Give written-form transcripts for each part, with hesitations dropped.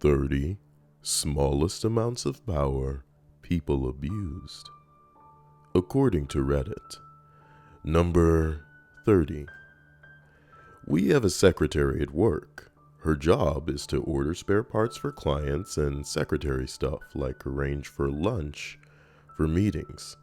30 smallest amounts of power people abused. According to Reddit. Number 30. We have a secretary at work. Her job is to order spare parts for clients and secretary stuff like arrange for lunch for meetings.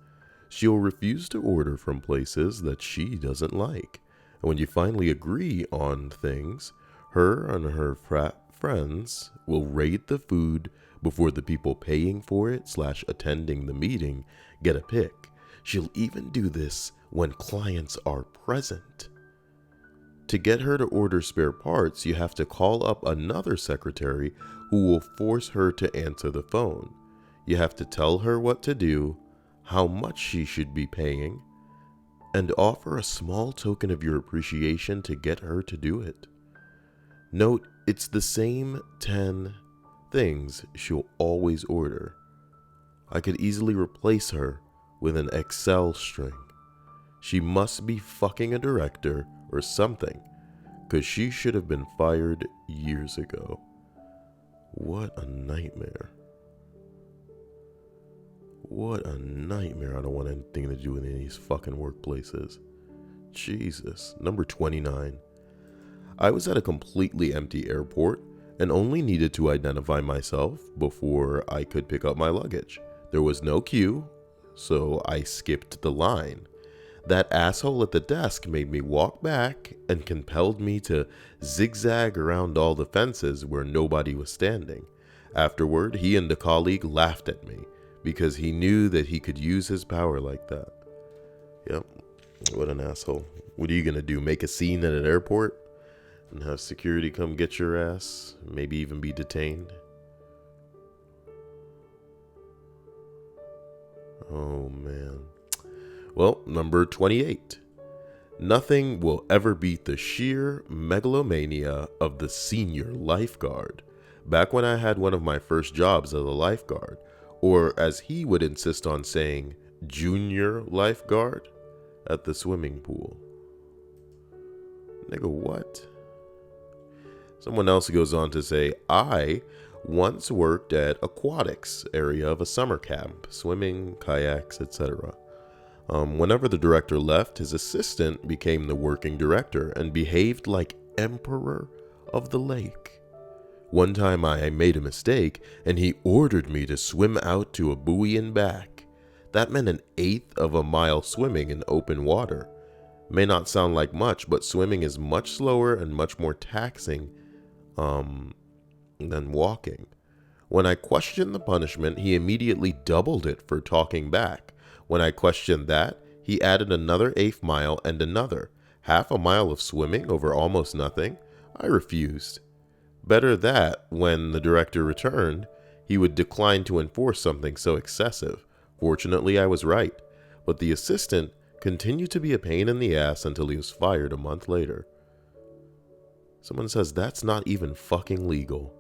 She'll refuse to order from places that she doesn't like. And when you finally agree on things, her and her friends will rate the food before the people paying for it / attending the meeting get a pick. She'll even do this when clients are present. To get her to order spare parts, you have to call up another secretary who will force her to answer the phone. You have to tell her what to do, how much she should be paying, and offer a small token of your appreciation to get her to do it. Note, it's the same 10 things she'll always order. I could easily replace her with an Excel string. She must be fucking a director or something, because she should have been fired years ago. What a nightmare. What a nightmare. I don't want anything to do with any of these fucking workplaces. Jesus. Number 29. I was at a completely empty airport and only needed to identify myself before I could pick up my luggage. There was no queue, so I skipped the line. That asshole at the desk made me walk back and compelled me to zigzag around all the fences where nobody was standing. Afterward, he and a colleague laughed at me because he knew that he could use his power like that. Yep, what an asshole. What are you gonna do, make a scene at an airport and have security come get your ass, maybe even be detained? Oh man. Well, number 28. Nothing will ever beat the sheer megalomania of the senior lifeguard. Back when I had one of my first jobs as a lifeguard, or as he would insist on saying, junior lifeguard, at the swimming pool. Nigga, what? Someone else goes on to say, I once worked at aquatics area of a summer camp, swimming, kayaks, etc. Whenever the director left, his assistant became the working director and behaved like emperor of the lake. One time I made a mistake and he ordered me to swim out to a buoy and back. That meant an 1/8 of a mile swimming in open water. May not sound like much, but swimming is much slower and much more taxing than walking. When I questioned the punishment, he immediately doubled it for talking back. When I questioned that, he added another 1/8 mile and another. 1/2 mile of swimming over almost nothing? I refused. Better that, when the director returned, he would decline to enforce something so excessive. Fortunately, I was right. But the assistant continued to be a pain in the ass until he was fired a month later. Someone says that's not even fucking legal.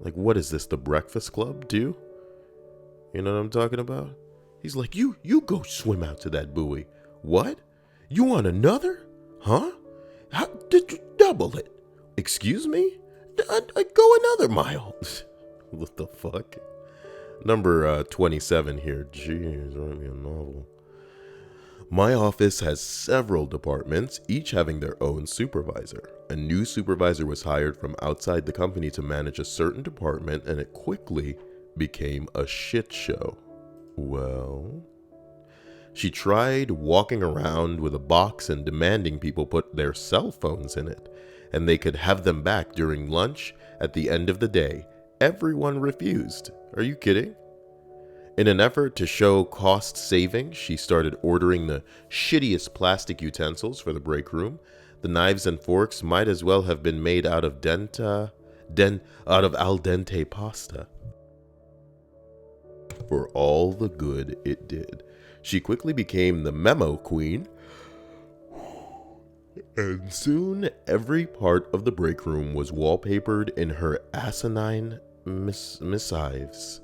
Like, what is this, the Breakfast Club, do? You know what I'm talking about? He's like, you go swim out to that buoy. What? You want another? Huh? How did you double it? Excuse me? I go another mile. What the fuck? Number 27 here. Jeez, write me a novel. My office has several departments, each having their own supervisor. A new supervisor was hired from outside the company to manage a certain department, and it quickly became a shit show. Well, she tried walking around with a box and demanding people put their cell phones in it, and they could have them back during lunch at the end of the day. Everyone refused. Are you kidding? In an effort to show cost saving, she started ordering the shittiest plastic utensils for the break room. The knives and forks might as well have been made out of al dente pasta. For all the good it did. She quickly became the memo queen, and soon every part of the break room was wallpapered in her asinine missives.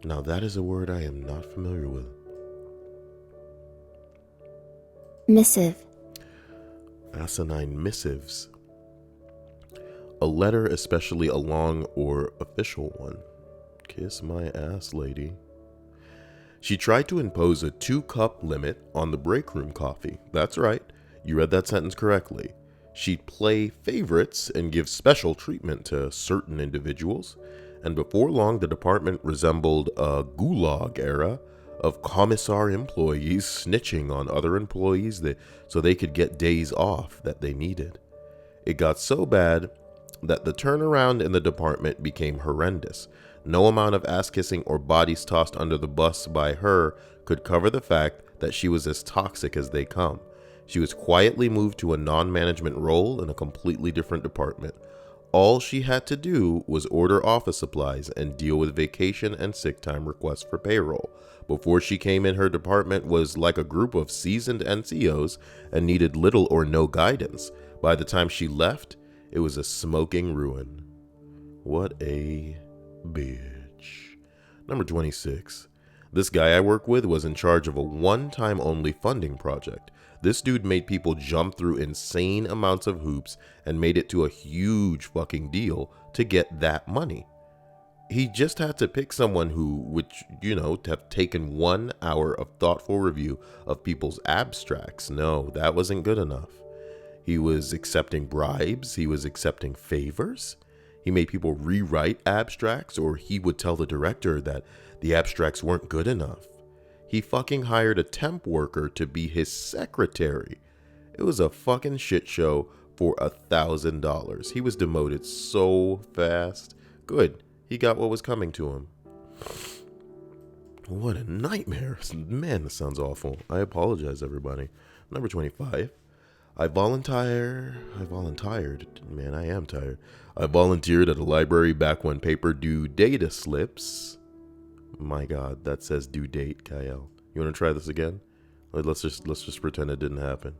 Now that is a word I am not familiar with. Missive. Asinine missives. A letter, especially a long or official one. Kiss my ass, lady. She tried to impose a 2-cup limit on the break room coffee. That's right, you read that sentence correctly. She'd play favorites and give special treatment to certain individuals, and before long the department resembled a gulag era of commissar employees snitching on other employees so they could get days off that they needed. It got so bad that the turnaround in the department became horrendous. No amount of ass-kissing or bodies tossed under the bus by her could cover the fact that she was as toxic as they come. She was quietly moved to a non-management role in a completely different department. All she had to do was order office supplies and deal with vacation and sick time requests for payroll. Before she came in, her department was like a group of seasoned NCOs and needed little or no guidance. By the time she left, it was a smoking ruin. What a bitch. Number 26. This guy I work with was in charge of a one-time only funding project. This dude made people jump through insane amounts of hoops and made it to a huge fucking deal to get that money. He just had to pick someone to have taken 1 hour of thoughtful review of people's abstracts. No, that wasn't good enough. He was accepting bribes. He was accepting favors. He made people rewrite abstracts, or he would tell the director that the abstracts weren't good enough. He fucking hired a temp worker to be his secretary. It was a fucking shit show for $1,000. He was demoted so fast. Good. He got what was coming to him. What a nightmare. Man, this sounds awful. I apologize, everybody. Number 25. I volunteered. Man, I am tired. I volunteered at a library back when paper due data slips. My God, that says due date, Kyle. You want to try this again? Let's just pretend it didn't happen.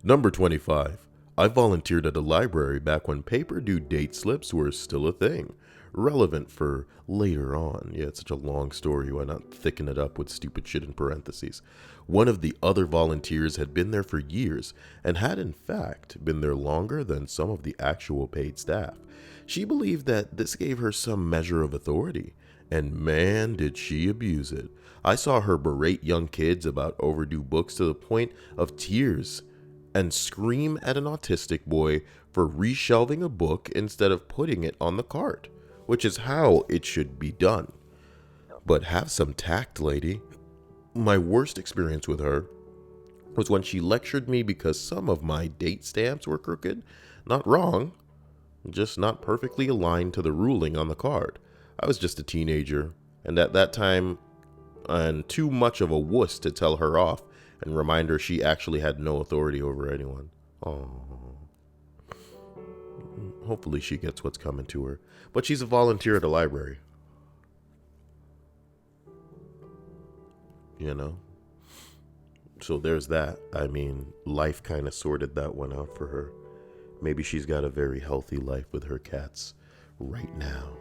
Number 25. I volunteered at a library back when paper due date slips were still a thing. Relevant for later on. Yeah, it's such a long story. Why not thicken it up with stupid shit in parentheses? One of the other volunteers had been there for years and had in fact been there longer than some of the actual paid staff. She believed that this gave her some measure of authority, and man, did she abuse it. I saw her berate young kids about overdue books to the point of tears and scream at an autistic boy for reshelving a book instead of putting it on the cart, which is how it should be done. But have some tact, lady. My worst experience with her was when she lectured me because some of my date stamps were crooked. Not wrong, just not perfectly aligned to the ruling on the card. I was just a teenager, and at that time, and too much of a wuss to tell her off and remind her she actually had no authority over anyone. Oh. Hopefully she gets what's coming to her. But she's a volunteer at a library. You know? So there's that. I mean, life kind of sorted that one out for her. Maybe she's got a very healthy life with her cats right now.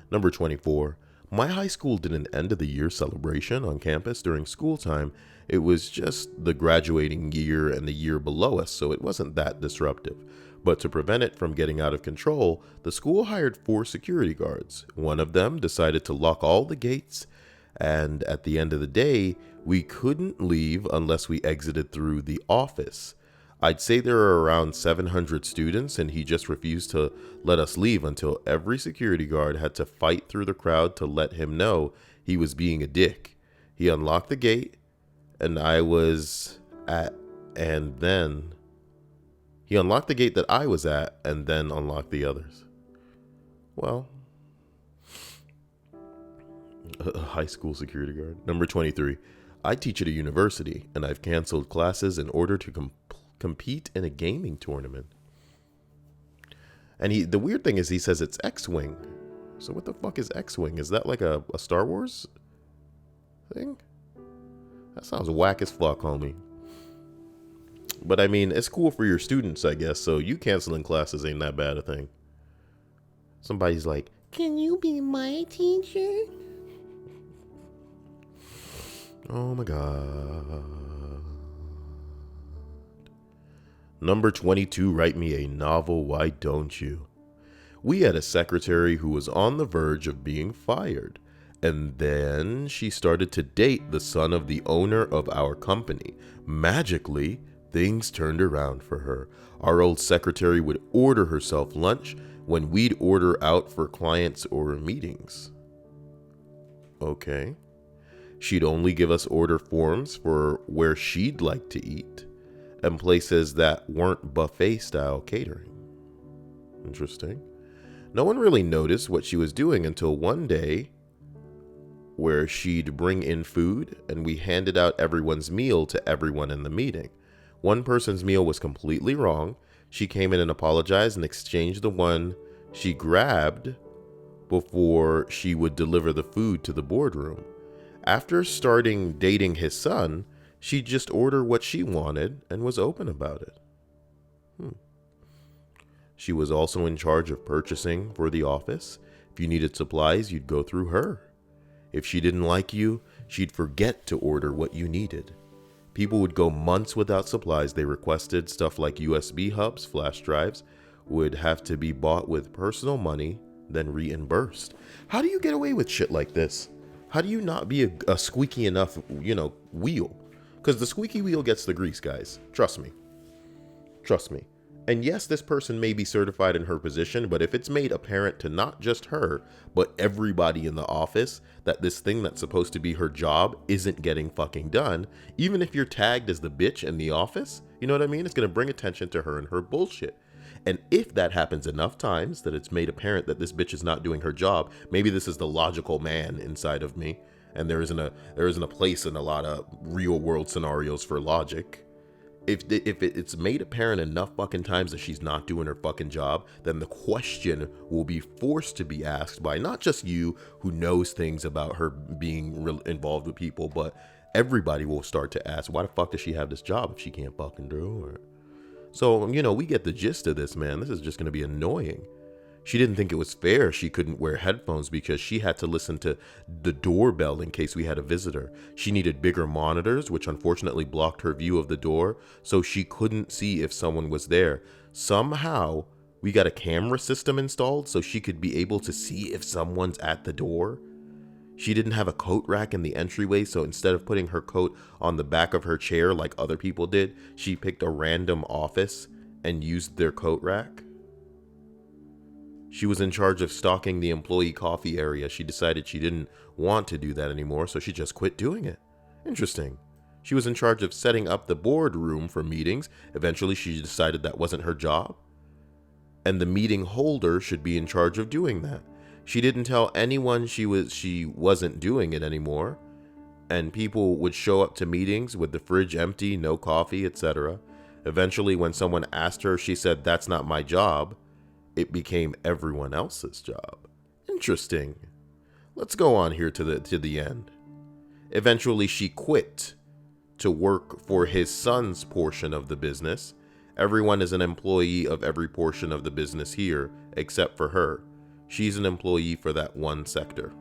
Number 24. My high school did an end of the year celebration on campus during school time. It was just the graduating year and the year below us, so it wasn't that disruptive. But to prevent it from getting out of control, the school hired 4 security guards. One of them decided to lock all the gates, and at the end of the day, we couldn't leave unless we exited through the office. I'd say there are around 700 students, and he just refused to let us leave until every security guard had to fight through the crowd to let him know he was being a dick. He unlocked the gate, and I was at, and then he unlocked the gate that I was at, and then unlocked the others. Well, a high school security guard. Number 23. I teach at a university, and I've canceled classes in order to compete in a gaming tournament. And the weird thing is he says it's X-Wing. So what the fuck is X-Wing? Is that like a Star Wars thing? That sounds whack as fuck, homie. But I mean, it's cool for your students, I guess. So you canceling classes ain't that bad a thing. Somebody's like, can you be my teacher? Oh my God. Number 22, write me a novel, why don't you? We had a secretary who was on the verge of being fired, and then she started to date the son of the owner of our company. Magically, things turned around for her. Our old secretary would order herself lunch when we'd order out for clients or meetings. Okay. She'd only give us order forms for where she'd like to eat and places that weren't buffet style catering. Interesting. No one really noticed what she was doing until one day where she'd bring in food and we handed out everyone's meal to everyone in the meeting. One person's meal was completely wrong. She came in and apologized and exchanged the one she grabbed before she would deliver the food to the boardroom. After starting dating his son, she just ordered what she wanted and was open about it. She was also in charge of purchasing for the office. If you needed supplies, you'd go through her. If she didn't like you, she'd forget to order what you needed. People would go months without supplies they requested. Stuff like USB hubs, flash drives, would have to be bought with personal money, then reimbursed. How do you get away with shit like this? How do you not be a squeaky enough, wheel? Because the squeaky wheel gets the grease, guys. Trust me. Trust me. And yes, this person may be certified in her position, but if it's made apparent to not just her, but everybody in the office that this thing that's supposed to be her job isn't getting fucking done, even if you're tagged as the bitch in the office, you know what I mean? It's going to bring attention to her and her bullshit. And if that happens enough times that it's made apparent that this bitch is not doing her job, maybe this is the logical man inside of me, and there isn't a place in a lot of real world scenarios for logic. If it's made apparent enough fucking times that she's not doing her fucking job, then the question will be forced to be asked by not just you who knows things about her being involved with people, but everybody will start to ask, why the fuck does she have this job if she can't fucking do it? So, we get the gist of this, man. This is just going to be annoying. She didn't think it was fair she couldn't wear headphones because she had to listen to the doorbell in case we had a visitor. She needed bigger monitors, which unfortunately blocked her view of the door, so she couldn't see if someone was there. Somehow, we got a camera system installed so she could be able to see if someone's at the door. She didn't have a coat rack in the entryway, so instead of putting her coat on the back of her chair like other people did, she picked a random office and used their coat rack. She was in charge of stocking the employee coffee area. She decided she didn't want to do that anymore, so she just quit doing it. Interesting. She was in charge of setting up the boardroom for meetings. Eventually, she decided that wasn't her job, and the meeting holder should be in charge of doing that. She didn't tell anyone she wasn't doing it anymore, and people would show up to meetings with the fridge empty, no coffee, etc. Eventually, when someone asked her, she said, "That's not my job." It became everyone else's job. Interesting. Let's go on here to the end. Eventually, she quit to work for his son's portion of the business. Everyone is an employee of every portion of the business here, except for her. She's an employee for that one sector.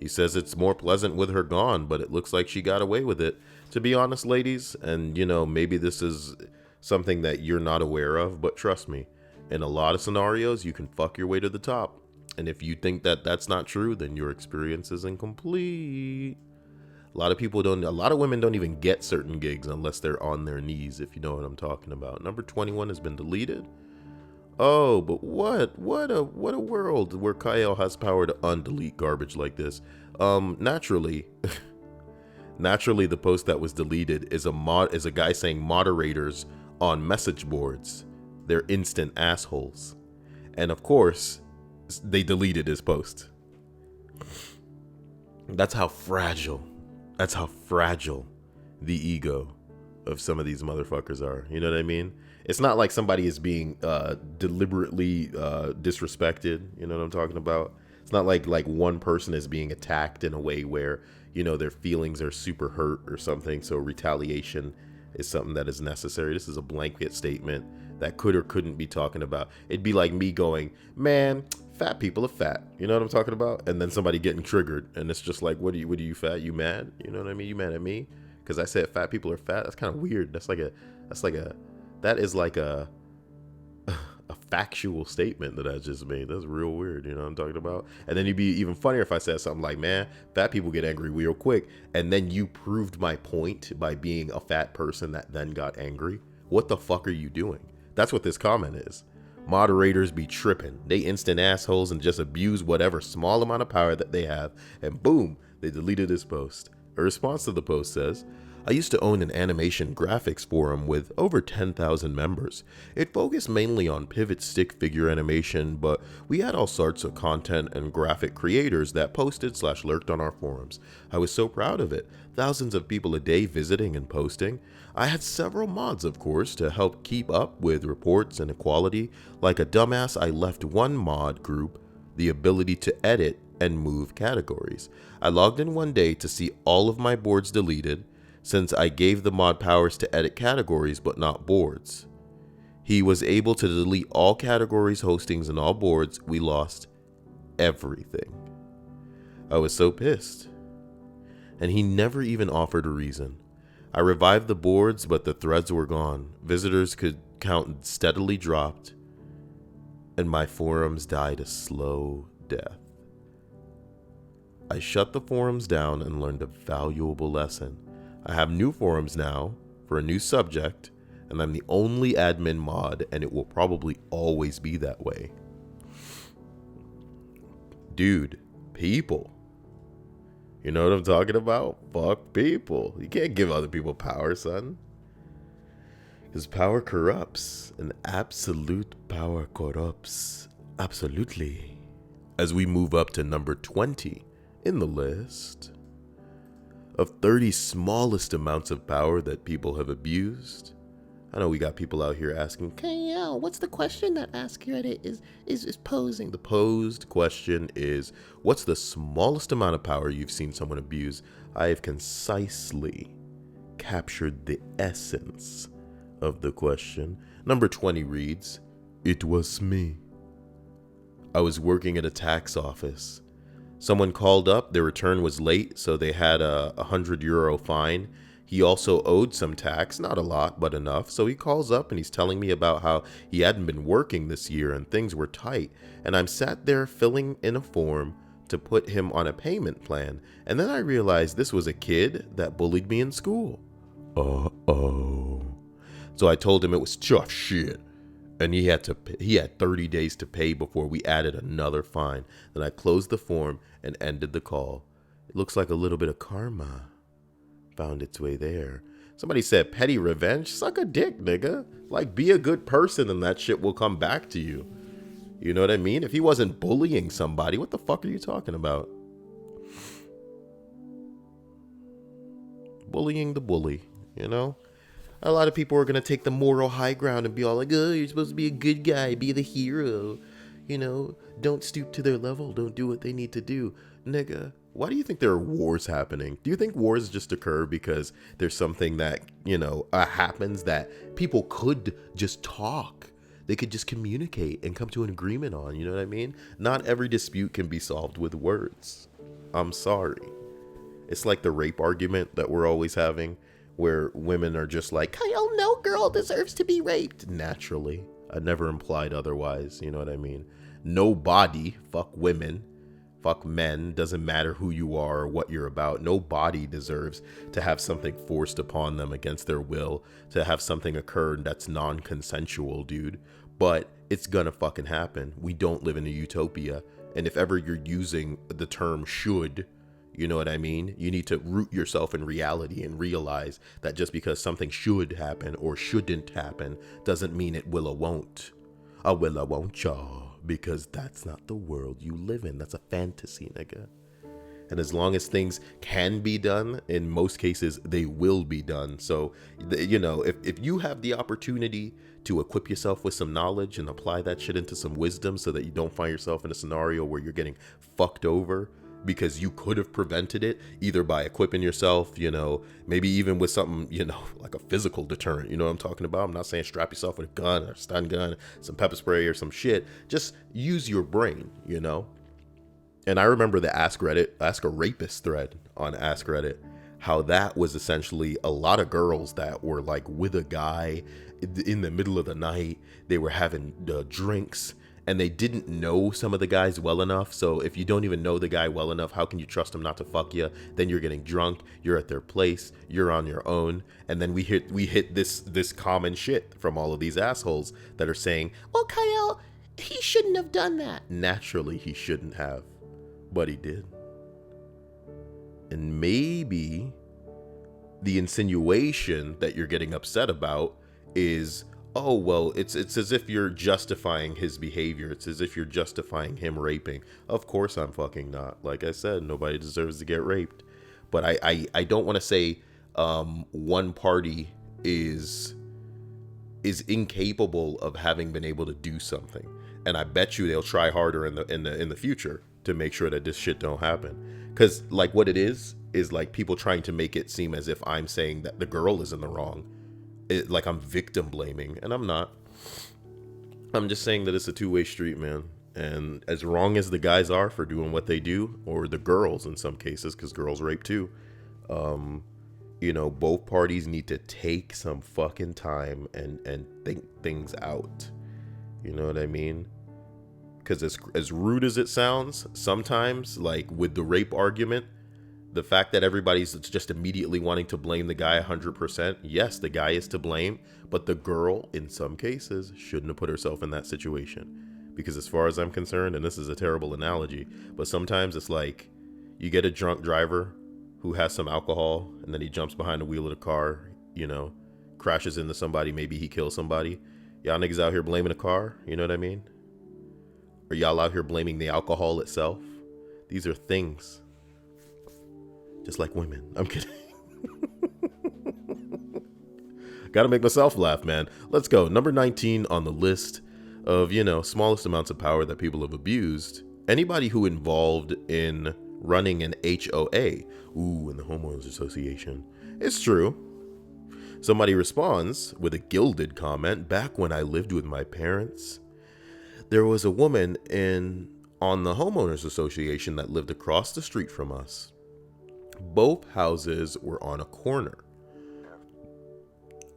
He says it's more pleasant with her gone, but it looks like she got away with it. To be honest, ladies, and maybe this is something that you're not aware of, but trust me, in a lot of scenarios, you can fuck your way to the top. And if you think that that's not true, then your experience is incomplete. A lot of women don't even get certain gigs unless they're on their knees, if you know what I'm talking about. Number 21 has been deleted. Oh, but what a world where Kyle has power to undelete garbage like this. Naturally, the post that was deleted is a guy saying moderators on message boards, they're instant assholes. And of course, they deleted his post. That's how fragile the ego of some of these motherfuckers are. You know what I mean? It's not like somebody is being deliberately disrespected. You know what I'm talking about? It's not like one person is being attacked in a way where, their feelings are super hurt or something. So retaliation is something that is necessary. This is a blanket statement that could or couldn't be talking about. It'd be like me going, man, fat people are fat. You know what I'm talking about? And then somebody getting triggered. And it's just like, what are you fat? You mad? You know what I mean? You mad at me? because I said fat people are fat. That's kind of weird. That is like a factual statement that I just made. That's real weird. You know what I'm talking about? And then it'd be even funnier if I said something like, man, fat people get angry real quick. And then you proved my point by being a fat person that then got angry. What the fuck are you doing? That's what this comment is. Moderators be tripping. They instant assholes and just abuse whatever small amount of power that they have. And boom, they deleted this post. A response to the post says, I used to own an animation graphics forum with over 10,000 members. It focused mainly on pivot stick figure animation, but we had all sorts of content and graphic creators that posted/lurked on our forums. I was so proud of it. Thousands of people a day visiting and posting. I had several mods, of course, to help keep up with reports and equality. Like a dumbass, I left one mod group the ability to edit and move categories. I logged in one day to see all of my boards deleted, since I gave the mod powers to edit categories but not boards. He was able to delete all categories, hostings, and all boards. We lost everything. I was so pissed. And he never even offered a reason. I revived the boards, but the threads were gone. Visitors could count steadily dropped, and my forums died a slow death. I shut the forums down and learned a valuable lesson. I have new forums now for a new subject, and I'm the only admin mod, and it will probably always be that way. Dude, people. You know what I'm talking about? Fuck people. You can't give other people power, son. Because power corrupts, and absolute power corrupts. Absolutely. As we move up to number 20 in the list of 30 smallest amounts of power that people have abused. I know we got people out here asking, KL, what's the question that Ask Reddit is posing? The posed question is, what's the smallest amount of power you've seen someone abuse? I have concisely captured the essence of the question. Number 20 reads, it was me. I was working at a tax office. Someone called up, their return was late, so they had a €100 fine. He also owed some tax, not a lot, but enough. So he calls up and he's telling me about how he hadn't been working this year and things were tight. And I'm sat there filling in a form to put him on a payment plan. And then I realized this was a kid that bullied me in school. Uh-oh. So I told him it was tough shit. And he had 30 days to pay before we added another fine. Then I closed the form and ended the call. It looks like a little bit of karma found its way there. Somebody said petty revenge? Suck a dick, nigga. Like, be a good person and that shit will come back to you. You know what I mean? If he wasn't bullying somebody, what the fuck are you talking about? Bullying the bully, you know? A lot of people are going to take the moral high ground and be all like, oh, you're supposed to be a good guy, be the hero. You know, don't stoop to their level, don't do what they need to do. Nigga, why do you think there are wars happening? Do you think wars just occur because there's something that, you know, happens that people could just talk? They could just communicate and come to an agreement on, you know what I mean? Not every dispute can be solved with words. I'm sorry. It's like the rape argument that we're always having, where women are just like, oh, no girl deserves to be raped. Naturally. I never implied otherwise, you know what I mean? Nobody, fuck women, fuck men, doesn't matter who you are or what you're about. Nobody deserves to have something forced upon them against their will, to have something occur that's non-consensual, dude. But it's gonna fucking happen. We don't live in a utopia. And if ever you're using the term should, you know what I mean? You need to root yourself in reality and realize that just because something should happen or shouldn't happen doesn't mean it will or won't. I will or won't, y'all, because that's not the world you live in. That's a fantasy, nigga. And as long as things can be done, in most cases, they will be done. So, you know, if you have the opportunity to equip yourself with some knowledge and apply that shit into some wisdom so that you don't find yourself in a scenario where you're getting fucked over, because you could have prevented it either by equipping yourself, you know, maybe even with something, you know, like a physical deterrent, you know what I'm talking about? I'm not saying strap yourself with a gun or a stun gun, some pepper spray or some shit. Just use your brain, you know? And I remember the Ask a Rapist thread on Ask Reddit. how that was essentially a lot of girls that were like with a guy in the middle of the night. They were having drinks, and they didn't know some of the guys well enough. So if you don't even know the guy well enough, how can you trust him not to fuck you? Then you're getting drunk, you're at their place, you're on your own, and then we hit this common shit from all of these assholes that are saying, well, Kyle, he shouldn't have done that. Naturally, he shouldn't have, but he did. And maybe the insinuation that you're getting upset about is, oh, well, it's as if you're justifying his behavior. It's as if you're justifying him raping. Of course I'm fucking not. Like I said, nobody deserves to get raped. But I don't want to say one party is incapable of having been able to do something. And I bet you they'll try harder in the future to make sure that this shit don't happen. Because like what it is like people trying to make it seem as if I'm saying that the girl is in the wrong. Like I'm victim blaming, and I'm not. I'm just saying that it's a two-way street, man. And as wrong as the guys are for doing what they do, or the girls in some cases, because girls rape too, you know, both parties need to take some fucking time and think things out. You know what I mean? Because as rude as it sounds, sometimes, like with the rape argument, the fact that everybody's just immediately wanting to blame the guy 100%, yes, the guy is to blame, but the girl, in some cases, shouldn't have put herself in that situation. Because as far as I'm concerned, and this is a terrible analogy, but sometimes it's like you get a drunk driver who has some alcohol, and then he jumps behind the wheel of the car, you know, crashes into somebody, maybe he kills somebody. Y'all niggas out here blaming the car, you know what I mean? Or y'all out here blaming the alcohol itself? These are things. Just like women. I'm kidding. Gotta make myself laugh, man. Let's go. Number 19 on the list of, you know, smallest amounts of power that people have abused. Anybody who involved in running an HOA. Ooh, in the Homeowners Association. It's true. Somebody responds with a gilded comment. Back when I lived with my parents, there was a woman on the Homeowners Association that lived across the street from us. Both houses were on a corner.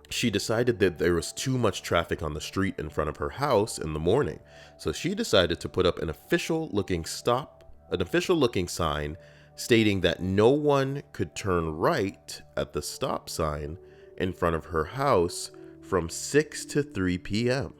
She decided that there was too much traffic on the street in front of her house in the morning. So she decided to put up an official looking sign stating that no one could turn right at the stop sign in front of her house from 6 to 3 p.m.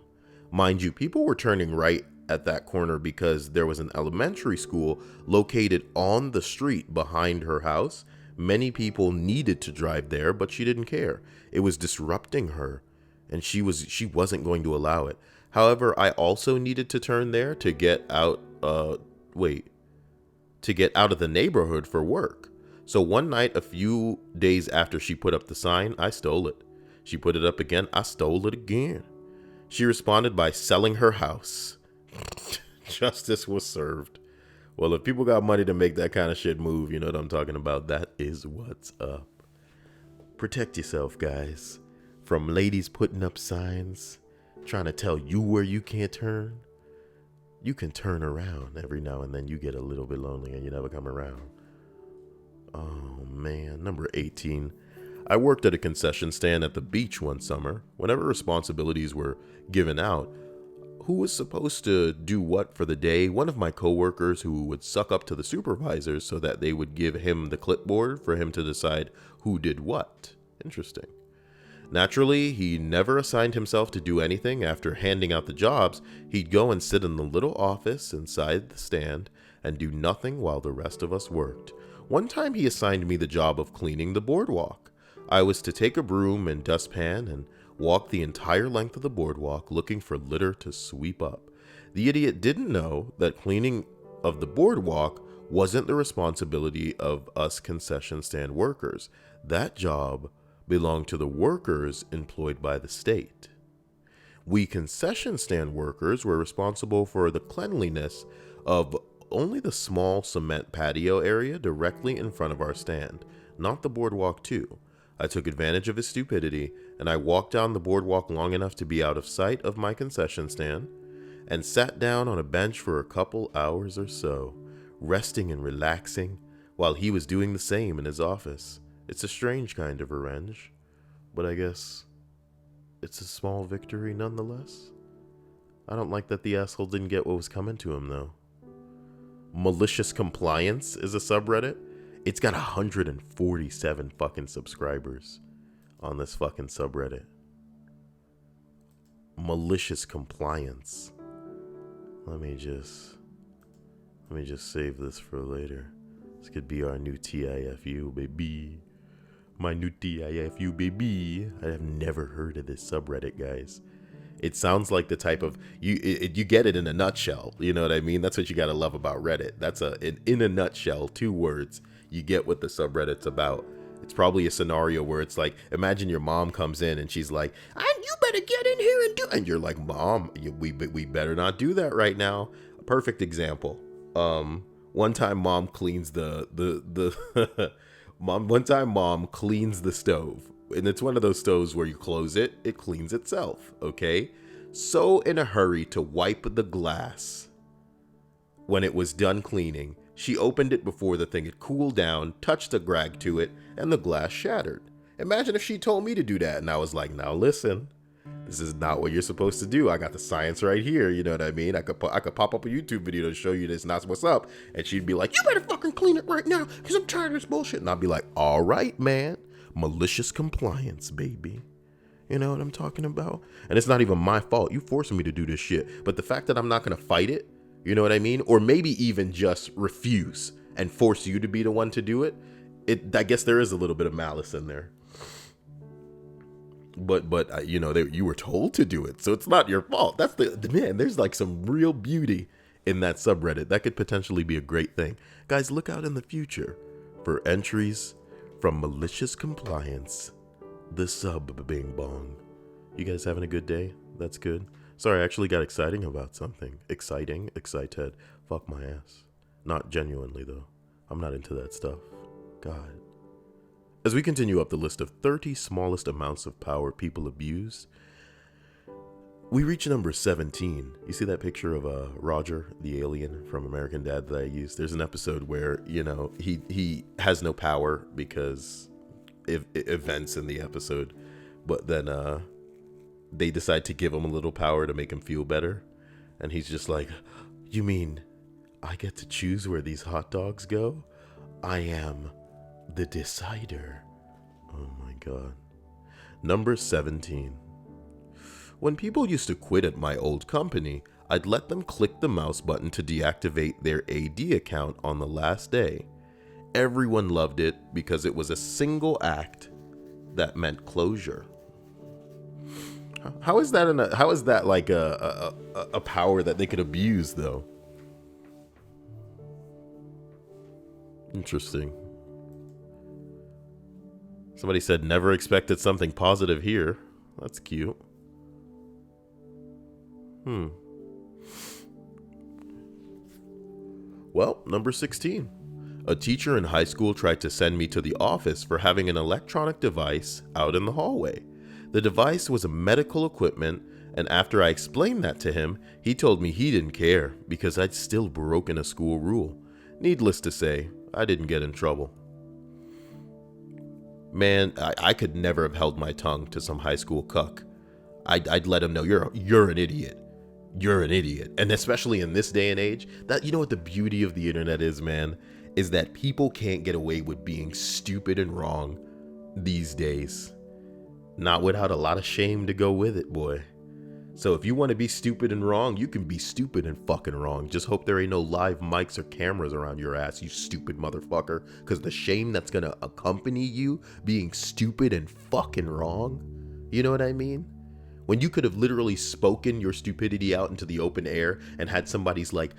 Mind you, people were turning right at that corner because there was an elementary school located on the street behind her house. Many people needed to drive there, but she didn't care. It was disrupting her, and she wasn't going to allow it. However, I also needed to turn there to get out of the neighborhood for work. So one night, a few days after she put up the sign, I stole it. She put it up again, I stole it again. She responded by selling her house. Justice was served. Well, if people got money to make that kind of shit move, you know what I'm talking about. That is what's up. Protect yourself, guys, from ladies putting up signs, trying to tell you where you can't turn. You can turn around every now and then. You get a little bit lonely and you never come around. Oh, man. Number 18. I worked at a concession stand at the beach one summer. Whenever responsibilities were given out, who was supposed to do what for the day, one of my coworkers who would suck up to the supervisors so that they would give him the clipboard for him to decide who did what. Interesting. Naturally, he never assigned himself to do anything. After handing out the jobs, he'd go and sit in the little office inside the stand and do nothing while the rest of us worked. One time he assigned me the job of cleaning the boardwalk. I was to take a broom and dustpan and walk the entire length of the boardwalk looking for litter to sweep up. The idiot didn't know that cleaning of the boardwalk wasn't the responsibility of us concession stand workers. That job belonged to the workers employed by the state. We concession stand workers were responsible for the cleanliness of only the small cement patio area directly in front of our stand, not the boardwalk too. I took advantage of his stupidity, and I walked down the boardwalk long enough to be out of sight of my concession stand, and sat down on a bench for a couple hours or so, resting and relaxing, while he was doing the same in his office. It's a strange kind of revenge, but I guess it's a small victory nonetheless. I don't like that the asshole didn't get what was coming to him, though. Malicious Compliance is a subreddit. It's got 147 fucking subscribers on this fucking subreddit. Malicious Compliance. Let me just save this for later. This could be our new TIFU, baby. My new TIFU, baby. I have never heard of this subreddit, guys. It sounds like the type of, you get it in a nutshell. You know what I mean? That's what you gotta love about Reddit. That's in a nutshell, 2 words. You get what the subreddit's about. It's probably a scenario where it's like, imagine your mom comes in and she's like, you better get in here and do, and you're like, Mom, we better not do that right now. A perfect example. One time mom cleans one time mom cleans the stove. And it's one of those stoves where you close it, it cleans itself, okay? So in a hurry to wipe the glass when it was done cleaning, she opened it before the thing had cooled down, touched a grag to it, and the glass shattered. Imagine if she told me to do that, and I was like, now listen, this is not what you're supposed to do. I got the science right here, you know what I mean? I could pop up a YouTube video to show you this, and that's what's up. And she'd be like, you better fucking clean it right now, because I'm tired of this bullshit. And I'd be like, all right, man. Malicious compliance, baby. You know what I'm talking about? And it's not even my fault. You forcing me to do this shit. But the fact that I'm not going to fight it, you know what I mean? Or maybe even just refuse and force you to be the one to do it. I guess there is a little bit of malice in there. But you know, you were told to do it. So it's not your fault. That's man, there's like some real beauty in that subreddit. That could potentially be a great thing. Guys, look out in the future for entries from Malicious Compliance, the sub bing bong. You guys having a good day? That's good. Sorry, I actually got excited about something. Excited. Fuck my ass. Not genuinely, though. I'm not into that stuff. God. As we continue up the list of 30 smallest amounts of power people abuse, we reach number 17. You see that picture of Roger, the alien from American Dad that I used? There's an episode where, you know, he has no power because events in the episode, but then they decide to give him a little power to make him feel better. And he's just like, you mean I get to choose where these hot dogs go? I am the decider. Oh my God. Number 17. When people used to quit at my old company, I'd let them click the mouse button to deactivate their AD account on the last day. Everyone loved it because it was a single act that meant closure. How is that like a power that they could abuse, though? Interesting. Somebody said never expected something positive here. That's cute. Well, number 16. A teacher in high school tried to send me to the office for having an electronic device out in the hallway. The device was a medical equipment, and after I explained that to him, he told me he didn't care because I'd still broken a school rule. Needless to say, I didn't get in trouble. Man, I could never have held my tongue to some high school cuck. I'd let him know you're an idiot. You're an idiot. And especially in this day and age, that, you know what the beauty of the internet is, man, is that people can't get away with being stupid and wrong these days. Not without a lot of shame to go with it, boy. So if you want to be stupid and wrong, you can be stupid and fucking wrong. Just hope there ain't no live mics or cameras around your ass, you stupid motherfucker. Because the shame that's going to accompany you being stupid and fucking wrong, you know what I mean? When you could have literally spoken your stupidity out into the open air and had somebody's like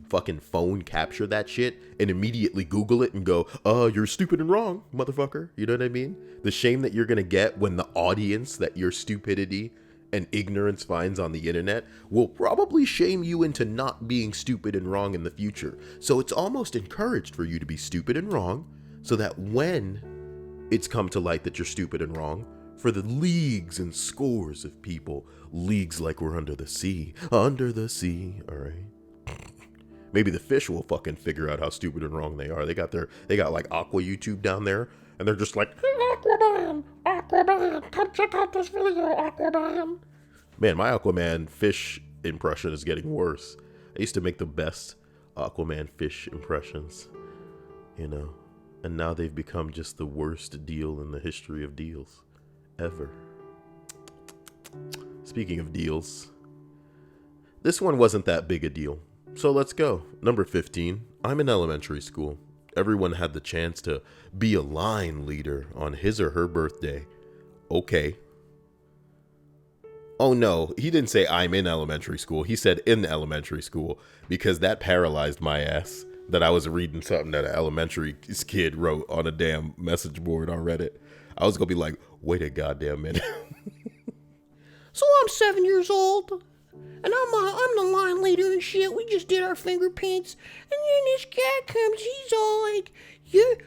fucking phone capture that shit and immediately Google it and go, you're stupid and wrong, motherfucker. You know what I mean? The shame that you're going to get when the audience that your stupidity and ignorance finds on the internet will probably shame you into not being stupid and wrong in the future. So it's almost encouraged for you to be stupid and wrong so that when it's come to light that you're stupid and wrong, for the leagues and scores of people, leagues like we're under the sea, all right? Maybe the fish will fucking figure out how stupid and wrong they are. They got like Aqua YouTube down there And they're just like, Aquaman, Aquaman, come check out this video, Aquaman. Man, my Aquaman fish impression is getting worse. I used to make the best Aquaman fish impressions, you know, and now they've become just the worst deal in the history of deals ever. Speaking of deals, this one wasn't that big a deal. So let's go. Number 15. I'm in elementary school. Everyone had the chance to be a line leader on his or her birthday. Okay. Oh no, he didn't say I'm in elementary school. He said in elementary school, because that paralyzed my ass that I was reading something that an elementary kid wrote on a damn message board on Reddit. I was going to be like, wait a goddamn minute. So I'm 7 years old, and I'm the line leader and shit. We just did our finger paints, and then this guy comes. He's all like, you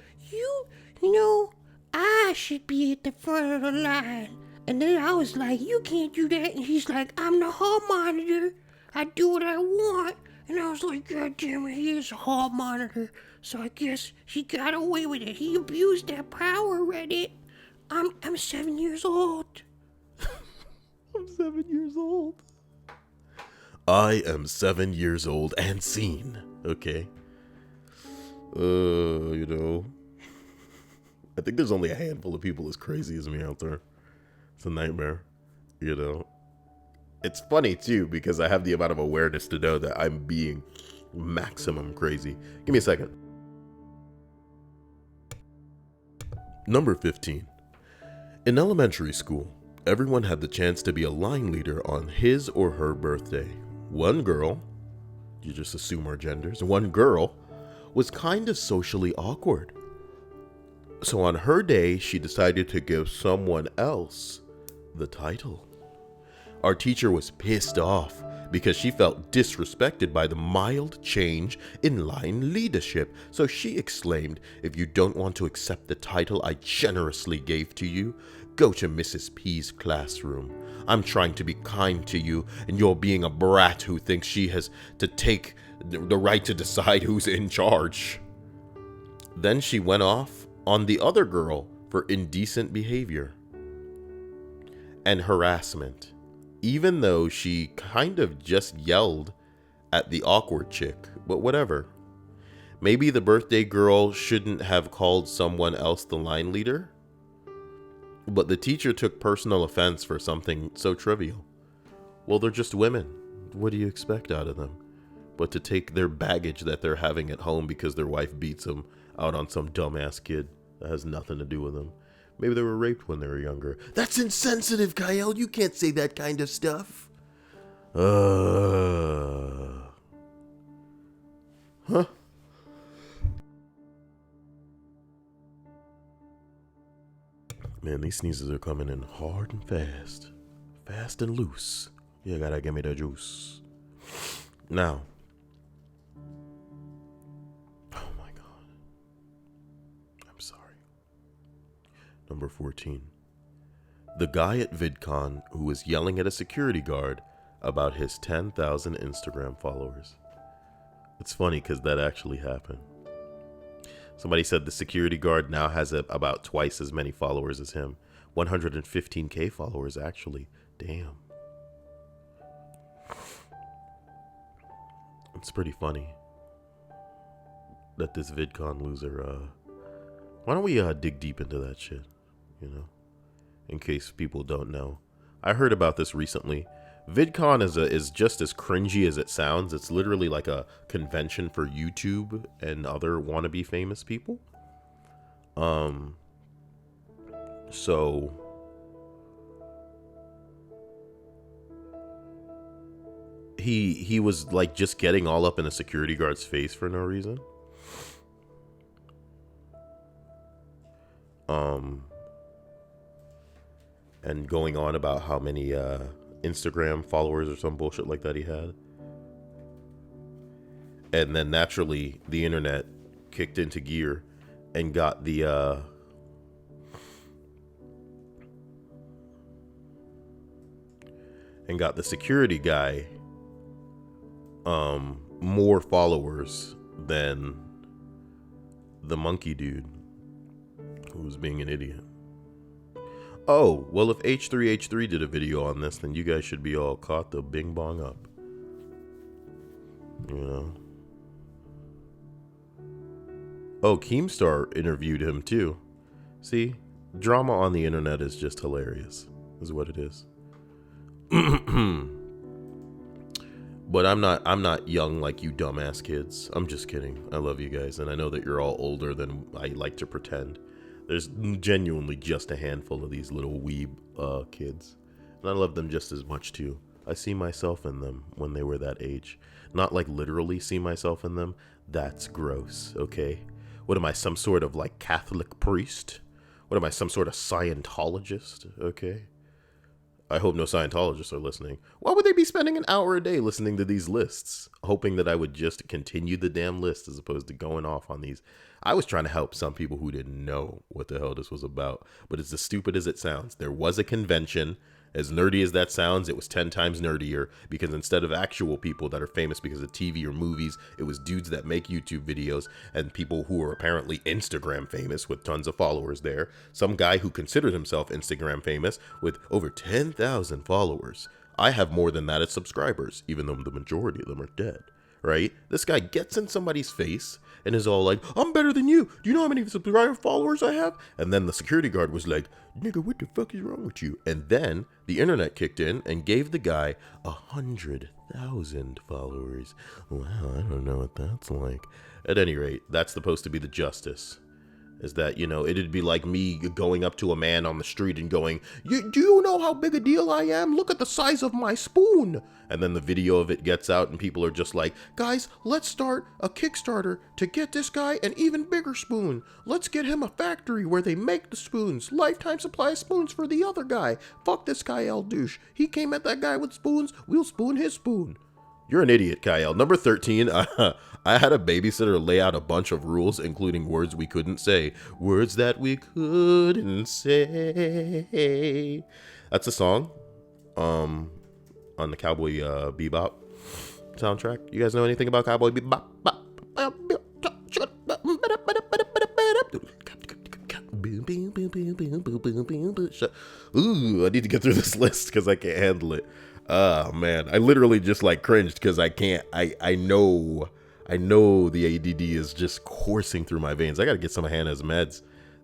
know, I should be at the front of the line. And then I was like, you can't do that. And he's like, I'm the hall monitor. I do what I want. And I was like, God damn it, he is a hall monitor. So I guess he got away with it. He abused that power, Reddit. I'm 7 years old. I'm 7 years old. I am 7 years old and seen. Okay. You know. I think there's only a handful of people as crazy as me out there. It's a nightmare. You know. It's funny too, because I have the amount of awareness to know that I'm being maximum crazy. Give me a second. Number 15. In elementary school, everyone had the chance to be a line leader on his or her birthday. One girl, you just assume our genders, one girl was kind of socially awkward. So on her day, she decided to give someone else the title. Our teacher was pissed off because she felt disrespected by the mild change in line leadership. So she exclaimed, if you don't want to accept the title I generously gave to you, go to Mrs. P's classroom. I'm trying to be kind to you, and you're being a brat who thinks she has to take the right to decide who's in charge. Then she went off on the other girl for indecent behavior and harassment, even though she kind of just yelled at the awkward chick, but whatever. Maybe the birthday girl shouldn't have called someone else the line leader, but the teacher took personal offense for something so trivial. Well, they're just women. What do you expect out of them? But to take their baggage that they're having at home because their wife beats them out on some dumbass kid that has nothing to do with them. Maybe they were raped when they were younger. That's insensitive, Kyle. You can't say that kind of stuff. Huh? Man, these sneezes are coming in hard and fast. Fast and loose. You gotta give me the juice. Now. Oh my God. I'm sorry. Number 14. The guy at VidCon who was yelling at a security guard about his 10,000 Instagram followers. It's funny because that actually happened. Somebody said the security guard now has about twice as many followers as him. 115K followers, actually. Damn. It's pretty funny that this VidCon loser, why don't we dig deep into that shit, you know, in case people don't know. I heard about this recently. VidCon is just as cringy as it sounds. It's literally like a convention for YouTube and other wannabe famous people. So he was like just getting all up in a security guard's face for no reason. And going on about how many Instagram followers or some bullshit like that he had. And then naturally the internet kicked into gear and got the security guy more followers than the monkey dude, Who's being an idiot? Oh, well, if H3H3 did a video on this, then you guys should be all caught the bing bong up. You know? Oh, Keemstar interviewed him too. See, drama on the internet is just hilarious, is what it is. But I'm not young like you dumbass kids. I'm just kidding. I love you guys, and I know that you're all older than I like to pretend. There's genuinely just a handful of these little weeb kids, and I love them just as much too. I see myself in them when they were that age. Not like literally see myself in them. That's gross, okay? What am I, some sort of like Catholic priest? What am I, some sort of Scientologist? Okay. I hope no Scientologists are listening. Why would they be spending an hour a day listening to these lists? Hoping that I would just continue the damn list as opposed to going off on these. I was trying to help some people who didn't know what the hell this was about. But it's as stupid as it sounds. There was a convention. As nerdy as that sounds, it was 10 times nerdier, because instead of actual people that are famous because of TV or movies, it was dudes that make YouTube videos and people who are apparently Instagram famous with tons of followers there. Some guy who considered himself Instagram famous with over 10,000 followers. I have more than that as subscribers, even though the majority of them are dead, right? This guy gets in somebody's face and is all like, I'm better than you. Do you know how many subscriber followers I have? And then the security guard was like, nigga, what the fuck is wrong with you? And then the internet kicked in and gave the guy 100,000 followers. Wow, I don't know what that's like. At any rate, that's supposed to be the justice. Is that, you know, it'd be like me going up to a man on the street and going, do you know how big a deal I am? Look at the size of my spoon. And then the video of it gets out and people are just like, guys, let's start a Kickstarter to get this guy an even bigger spoon. Let's get him a factory where they make the spoons. Lifetime supply of spoons for the other guy. Fuck this Kyle douche. He came at that guy with spoons. We'll spoon his spoon. You're an idiot, Kyle. Number 13, I had a babysitter lay out a bunch of rules, including words we couldn't say. Words that we couldn't say. That's a song on the Cowboy Bebop soundtrack. You guys know anything about Cowboy Bebop? Ooh, I need to get through this list because I can't handle it. Oh man, I literally just like cringed because I can't. I know the ADD is just coursing through my veins. I gotta get some of Hannah's meds.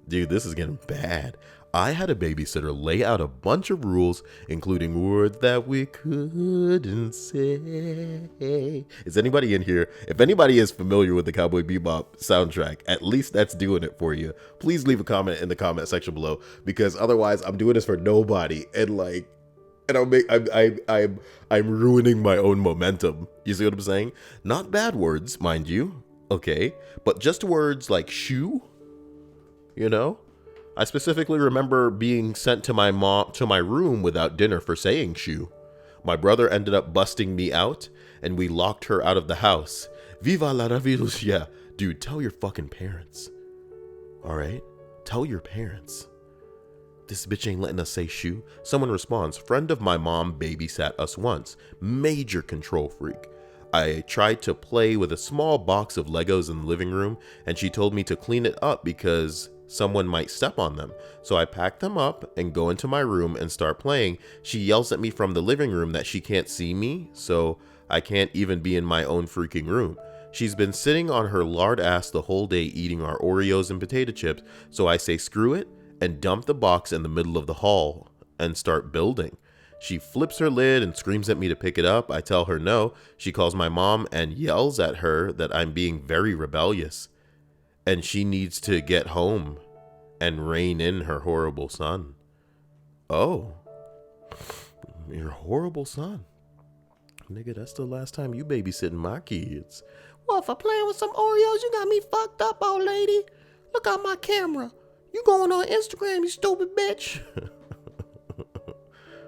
Dude, this is getting bad. I had a babysitter lay out a bunch of rules, including words that we couldn't say. Is anybody in here? If anybody is familiar with the Cowboy Bebop soundtrack, at least that's doing it for you. Please leave a comment in the comment section below, because otherwise I'm doing this for nobody, and I'm ruining my own momentum. You see what I'm saying? Not bad words, mind you. Okay, but just words like shoe. You know, I specifically remember being sent to my room without dinner for saying shoe. My brother ended up busting me out, and we locked her out of the house. Viva la revolution. Dude, tell your fucking parents. All right, tell your parents. This bitch ain't letting us say shoe. Someone responds, friend of my mom babysat us once. Major control freak. I tried to play with a small box of Legos in the living room, and she told me to clean it up because someone might step on them. So I pack them up and go into my room and start playing. She yells at me from the living room that she can't see me, so I can't even be in my own freaking room. She's been sitting on her lard ass the whole day eating our Oreos and potato chips, so I say screw it and dump the box in the middle of the hall and start building. She flips her lid and screams at me to pick it up. I tell her no. She calls my mom and yells at her that I'm being very rebellious and she needs to get home and rein in her horrible son. Oh, your horrible son. Nigga, that's the last time you babysitting my kids. Well, for playing with some Oreos, you got me fucked up, old lady. Look out my camera. You going on Instagram, you stupid bitch.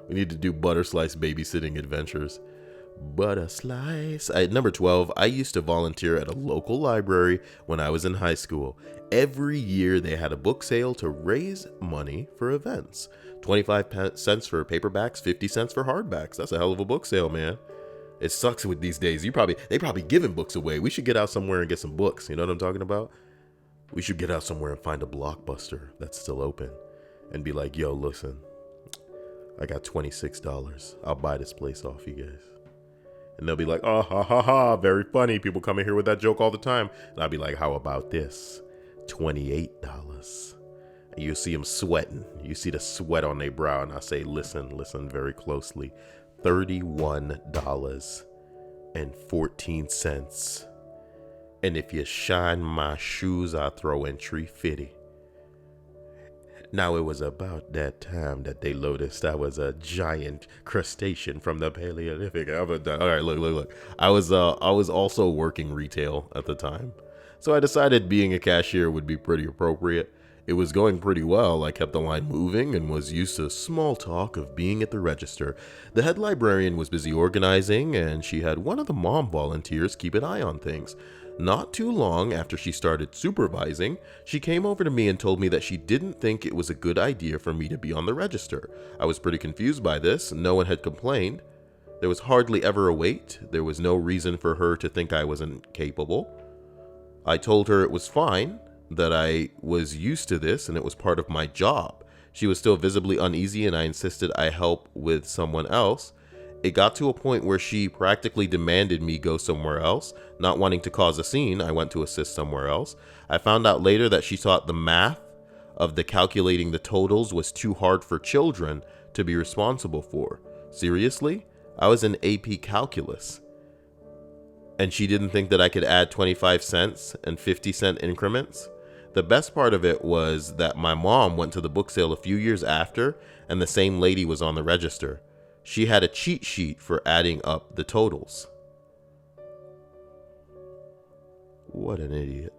We need to do butter slice babysitting adventures. Butter slice. At number 12, I used to volunteer at a local library when I was in high school. Every year they had a book sale to raise money for events. 25 cents for paperbacks, 50 cents for hardbacks. That's a hell of a book sale, man. It sucks with these days. They probably giving books away. We should get out somewhere and get some books. You know what I'm talking about? We should get out somewhere and find a Blockbuster that's still open and be like, yo, listen, I got $26. I'll buy this place off you guys. And they'll be like, oh, ha, ha, ha, very funny. People come in here with that joke all the time. And I'll be like, how about this? $28. And you see them sweating. You see the sweat on their brow. And I say, listen very closely. $31.14. And if you shine my shoes, I'll throw in $3.50. Now, it was about that time that they noticed I was a giant crustacean from the Paleolithic. All right, look. I was also working retail at the time. So I decided being a cashier would be pretty appropriate. It was going pretty well. I kept the line moving and was used to small talk of being at the register. The head librarian was busy organizing, and she had one of the mom volunteers keep an eye on things. Not too long after she started supervising, she came over to me and told me that she didn't think it was a good idea for me to be on the register. I was pretty confused by this. No one had complained. There was hardly ever a wait. There was no reason for her to think I wasn't capable. I told her it was fine, that I was used to this and it was part of my job. She was still visibly uneasy, and I insisted I help with someone else. It got to a point where she practically demanded me go somewhere else. Not wanting to cause a scene, I went to assist somewhere else. I found out later that she thought the math of the calculating the totals was too hard for children to be responsible for. Seriously? I was in AP Calculus. And she didn't think that I could add 25 cents and 50-cent increments? The best part of it was that my mom went to the book sale a few years after, and the same lady was on the register. She had a cheat sheet for adding up the totals. What an idiot.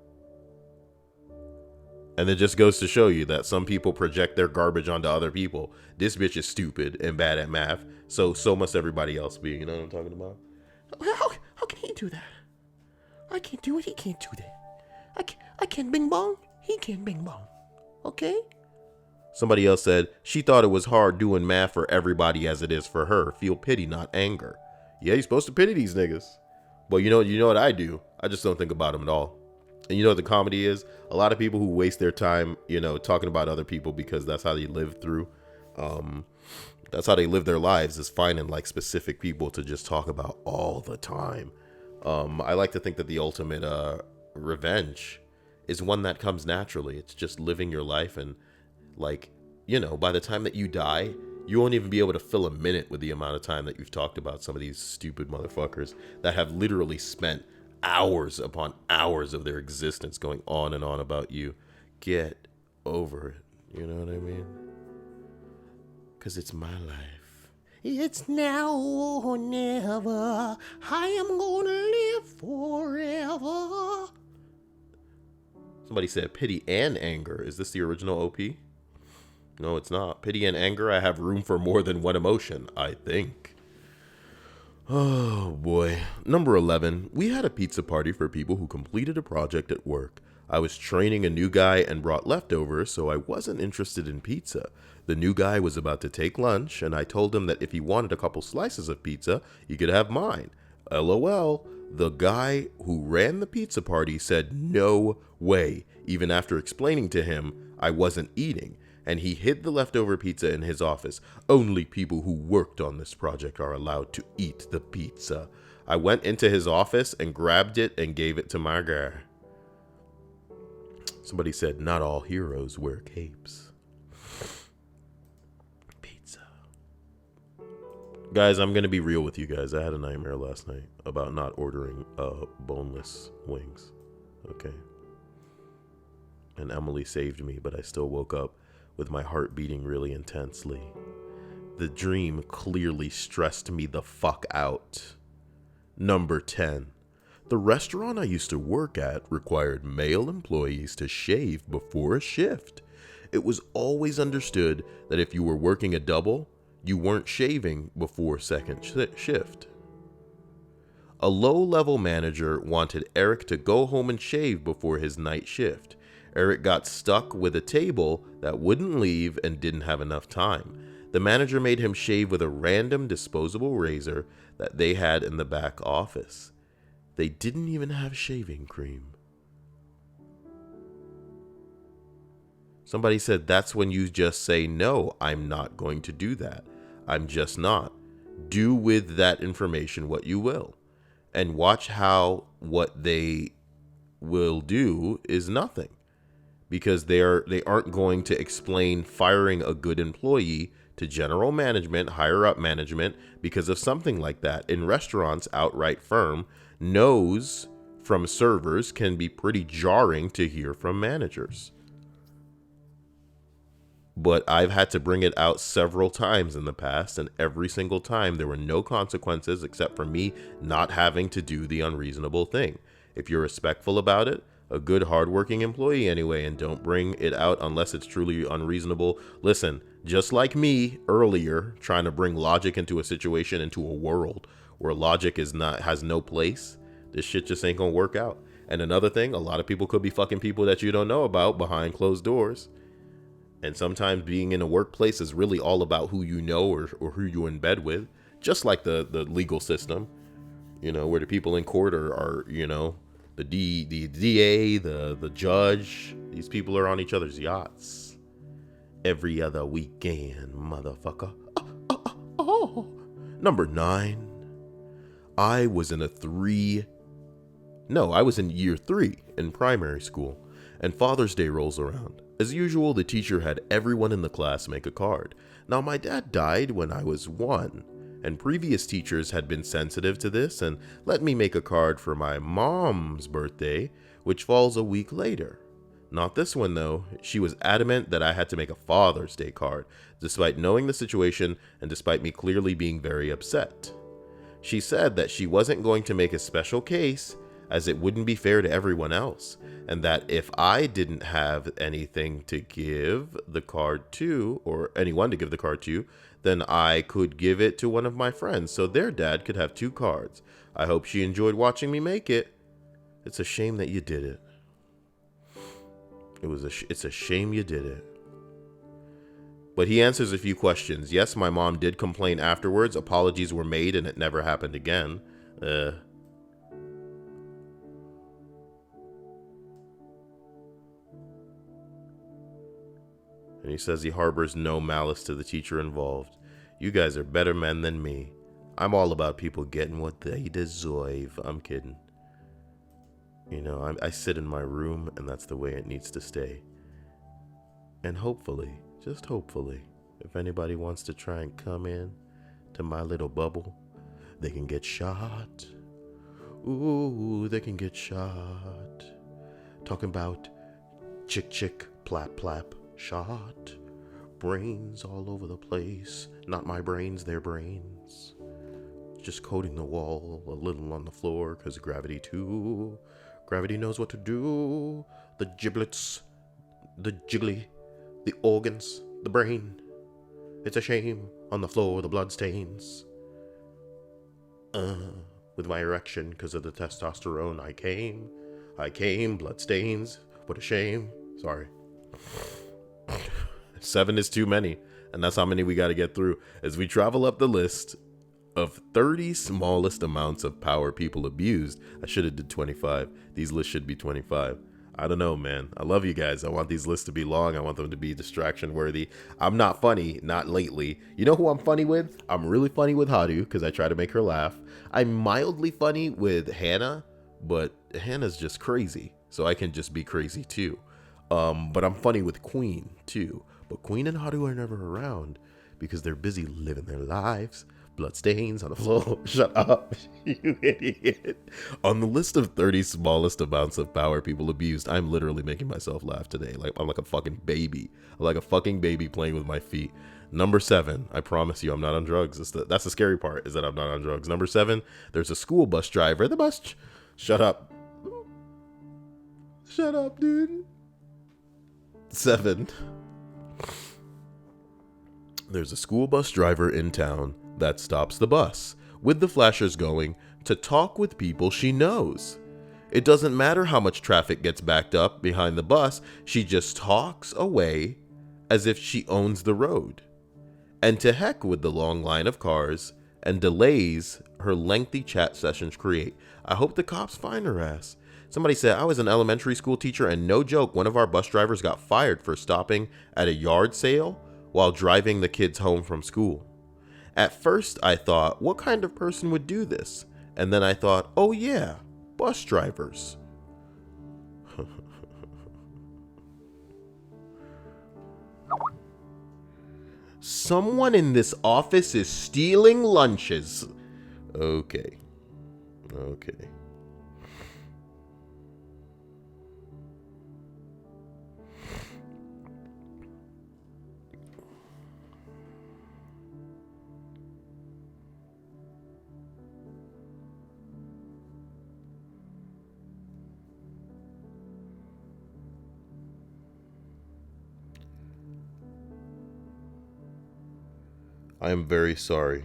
And it just goes to show you that some people project their garbage onto other people. This bitch is stupid and bad at math, so must everybody else be. You know what I'm talking about? How can he do that? I can't do it, he can't do that. I can't bing bong, he can't bing bong. Okay? Somebody else said, she thought it was hard doing math for everybody as it is for her. Feel pity, not anger. Yeah, you're supposed to pity these niggas. But you know what I do? I just don't think about them at all. And you know what the comedy is? A lot of people who waste their time, talking about other people because that's how they live through. That's how they live their lives, is finding like specific people to just talk about all the time. I like to think that the ultimate revenge is one that comes naturally. It's just living your life, and by the time that you die, you won't even be able to fill a minute with the amount of time that you've talked about some of these stupid motherfuckers that have literally spent hours upon hours of their existence going on and on about you. Get over it. You know what I mean? Because it's my life. It's now or never. I am gonna live forever. Somebody said pity and anger. Is this the original OP? No, it's not. Pity and anger, I have room for more than one emotion, I think. Oh, boy. Number 11. We had a pizza party for people who completed a project at work. I was training a new guy and brought leftovers, so I wasn't interested in pizza. The new guy was about to take lunch, and I told him that if he wanted a couple slices of pizza, he could have mine. LOL. The guy who ran the pizza party said no way, even after explaining to him I wasn't eating. And he hid the leftover pizza in his office. Only people who worked on this project are allowed to eat the pizza. I went into his office and grabbed it and gave it to my guy. Somebody said, not all heroes wear capes. Pizza. Guys, I'm going to be real with you guys. I had a nightmare last night about not ordering boneless wings. Okay. And Emily saved me, but I still woke up with my heart beating really intensely. The dream clearly stressed me the fuck out. Number 10. The restaurant I used to work at required male employees to shave before a shift. It was always understood that if you were working a double, you weren't shaving before second shift. A low-level manager wanted Eric to go home and shave before his night shift. Eric got stuck with a table that wouldn't leave and didn't have enough time. The manager made him shave with a random disposable razor that they had in the back office. They didn't even have shaving cream. Somebody said that's when you just say, no, I'm not going to do that. I'm just not. Do with that information what you will. And watch how what they will do is nothing. Because they aren't going to explain firing a good employee to general management, higher up management, because of something like that. In restaurants, outright firm no's from servers can be pretty jarring to hear from managers. But I've had to bring it out several times in the past, and every single time there were no consequences except for me not having to do the unreasonable thing. If you're respectful about it, a good hardworking employee anyway, and don't bring it out unless it's truly unreasonable. Listen, just like me earlier, trying to bring logic into a situation, into a world where logic has no place, this shit just ain't gonna work out. And another thing, a lot of people could be fucking people that you don't know about behind closed doors. And sometimes being in a workplace is really all about who you know or who you're in bed with, just like the legal system, where the people in court are the DA, the judge. These people are on each other's yachts every other weekend, motherfucker. Number 9. I was in year 3 in primary school, and Father's Day rolls around. As usual, the teacher had everyone in the class make a card. Now, my dad died when I was 1, and previous teachers had been sensitive to this and let me make a card for my mom's birthday, which falls a week later. Not this one, though. She was adamant that I had to make a Father's Day card, despite knowing the situation and despite me clearly being very upset. She said that she wasn't going to make a special case, as it wouldn't be fair to everyone else, and that if I didn't have anything to give the card to, or anyone to give the card to, then I could give it to one of my friends so their dad could have 2 cards. I hope she enjoyed watching me make it. It's a shame that you did it. It's a shame you did it. But he answers a few questions. Yes, my mom did complain afterwards. Apologies were made and it never happened again. And he says he harbors no malice to the teacher involved. You guys are better men than me. I'm all about people getting what they deserve. I'm kidding. I sit in my room and that's the way it needs to stay. And hopefully, just hopefully, if anybody wants to try and come in to my little bubble, they can get shot. Ooh, they can get shot. Talking about chick, plap, shot. Brains all over the place. Not my brains, their brains. Just coating the wall a little on the floor because gravity too. Gravity knows what to do. The giblets, the jiggly, the organs, the brain. It's a shame on the floor, the blood stains. With my erection because of the testosterone, I came, blood stains. What a shame. Sorry. 7 is too many, and that's how many we got to get through as we travel up the list of 30 smallest amounts of power people abused. I should have did 25. These lists should be 25. I don't know, man. I love you guys. I want these lists to be long. I want them to be distraction worthy. I'm not funny, not lately. You know who I'm funny with? I'm really funny with Haru because I try to make her laugh. I'm mildly funny with Hannah, but Hannah's just crazy, so I can just be crazy too. But I'm funny with Queen too. But Queen and Haru are never around because they're busy living their lives. Bloodstains on the floor. Shut up, you idiot. On the list of 30 smallest amounts of power people abused, I'm literally making myself laugh today. I'm like a fucking baby. I'm like a fucking baby playing with my feet. Number 7, I promise you I'm not on drugs. That's the scary part, is that I'm not on drugs. Number 7, there's a school bus driver. Shut up. Shut up, dude. 7. There's a school bus driver in town that stops the bus, with the flashers going, to talk with people she knows. It doesn't matter how much traffic gets backed up behind the bus, she just talks away as if she owns the road. And to heck with the long line of cars and delays her lengthy chat sessions create. I hope the cops find her ass. Somebody said, I was an elementary school teacher, and no joke, one of our bus drivers got fired for stopping at a yard sale while driving the kids home from school. At first, I thought, what kind of person would do this? And then I thought, oh yeah, bus drivers. Someone in this office is stealing lunches. Okay. I am very sorry.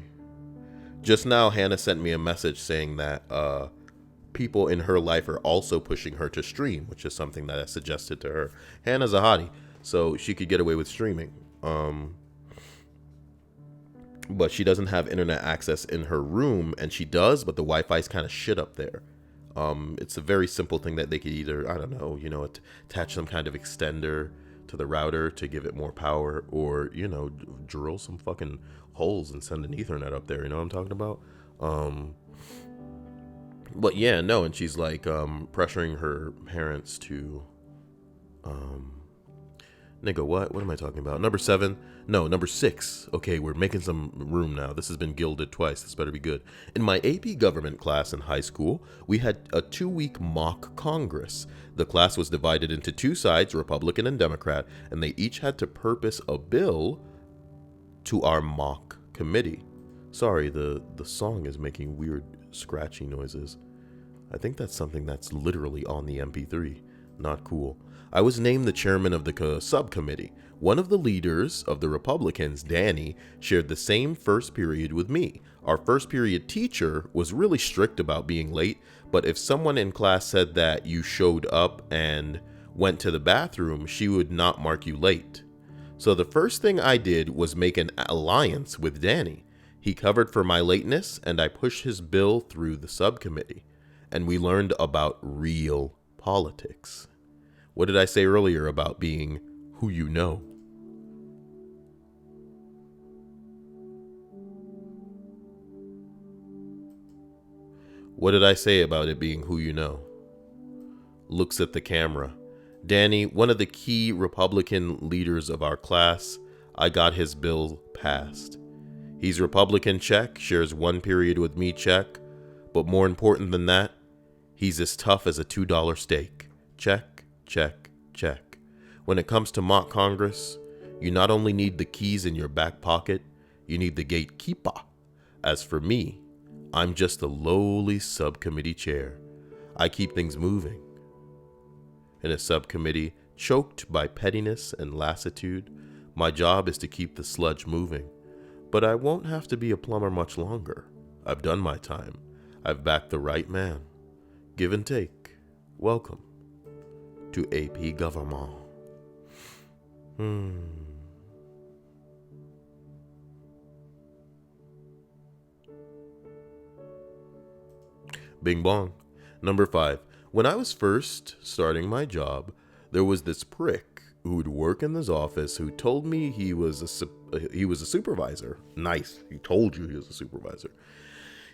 Just now, Hannah sent me a message saying that people in her life are also pushing her to stream, which is something that I suggested to her. Hannah's a hottie, so she could get away with streaming. But she doesn't have internet access in her room, and she does, but the Wi-Fi is kind of shit up there. It's a very simple thing that they could either, I don't know, attach some kind of extender to the router to give it more power, or, drill some fucking holes and send an Ethernet up there. You know what I'm talking about? But yeah, no, and she's like pressuring her parents to nigga, what am I talking about? Number 6. Okay, we're making some room now. This has been gilded twice. This better be good. In my AP government class in high school, we had a 2-week mock Congress. The class was divided into 2 sides, Republican and Democrat, and they each had to purpose a bill to our mock committee. Sorry, the song is making weird scratchy noises. I think that's something that's literally on the MP3. Not cool. I was named the chairman of the subcommittee. One of the leaders of the Republicans, Danny, shared the same first period with me. Our first period teacher was really strict about being late, but if someone in class said that you showed up and went to the bathroom, she would not mark you late. So the first thing I did was make an alliance with Danny. He covered for my lateness, and I pushed his bill through the subcommittee. And we learned about real politics. What did I say earlier about being who you know? What did I say about it being who you know? Looks at the camera. Danny, one of the key Republican leaders of our class, I got his bill passed. He's Republican, check, shares 1 period with me, check, but more important than that, he's as tough as a $2 steak. Check, check, check. When it comes to mock Congress, you not only need the keys in your back pocket, you need the gatekeeper. As for me, I'm just a lowly subcommittee chair. I keep things moving. In a subcommittee choked by pettiness and lassitude, my job is to keep the sludge moving. But I won't have to be a plumber much longer. I've done my time. I've backed the right man. Give and take. Welcome to AP Government. Bing bong. Number 5. When I was first starting my job, there was this prick who would work in this office who told me he was a supervisor. Nice. He told you he was a supervisor.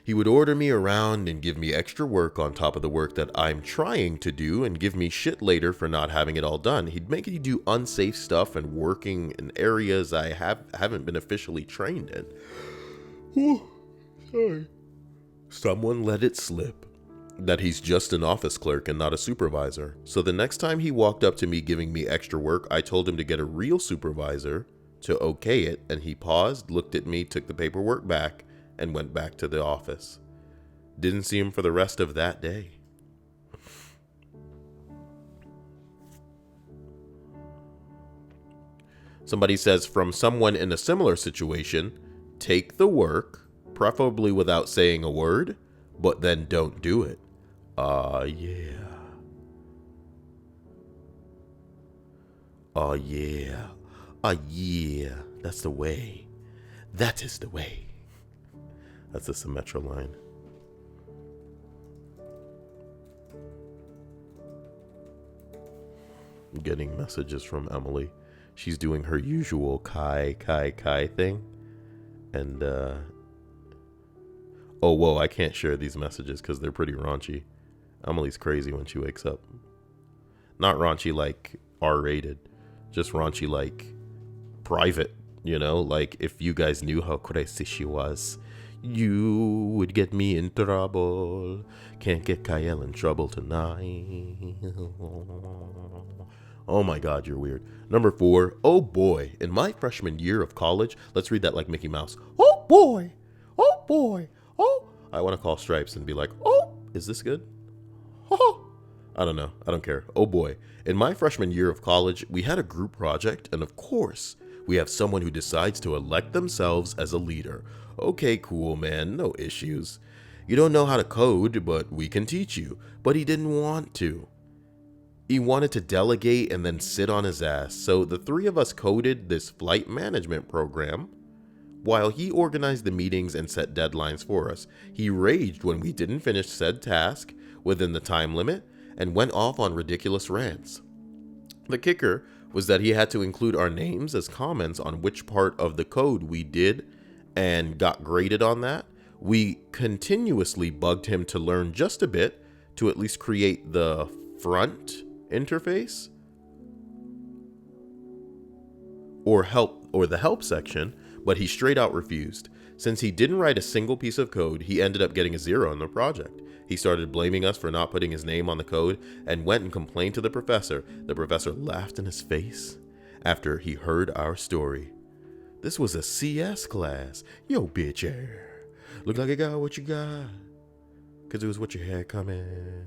He would order me around and give me extra work on top of the work that I'm trying to do and give me shit later for not having it all done. He'd make me do unsafe stuff and working in areas I haven't been officially trained in. Ooh, sorry. Someone let it slip that he's just an office clerk and not a supervisor. So the next time he walked up to me giving me extra work, I told him to get a real supervisor to okay it, and he paused, looked at me, took the paperwork back, and went back to the office. Didn't see him for the rest of that day. Somebody says, from someone in a similar situation, take the work, preferably without saying a word, but then don't do it. Yeah. Oh, yeah. Oh, yeah. That's the way. That is the way. That's the Symmetra line. getting messages from Emily. She's doing her usual Kai thing. And, oh, whoa, I can't share these messages because they're pretty raunchy. Emily's crazy when she wakes up. Not raunchy like R-rated, just raunchy like private, you know? Like, if you guys knew how crazy she was, you would get me in trouble. Can't get Kyle in trouble tonight. Oh my God, you're weird. Number 4, oh boy. In my freshman year of college, let's read that like Mickey Mouse. Oh boy. Oh boy. Oh. I want to call Stripes and be like, oh, is this good? Oh. I don't know. I don't care. Oh boy. In my freshman year of college, we had a group project, and of course, we have someone who decides to elect themselves as a leader. Okay, cool, man. No issues. You don't know how to code, but we can teach you. But he didn't want to. He wanted to delegate and then sit on his ass. So the 3 of us coded this flight management program while he organized the meetings and set deadlines for us. He raged when we didn't finish said task within the time limit and went off on ridiculous rants. The kicker was that he had to include our names as comments on which part of the code we did and got graded on that. We continuously bugged him to learn just a bit to at least create the front interface or the help section, but he straight out refused. Since he didn't write a single piece of code, he ended up getting a 0 on the project. He started blaming us for not putting his name on the code and went and complained to the professor. The professor laughed in his face after he heard our story. This was a CS class. Yo, bitch, look like I got what you got, 'cause it was what you had coming.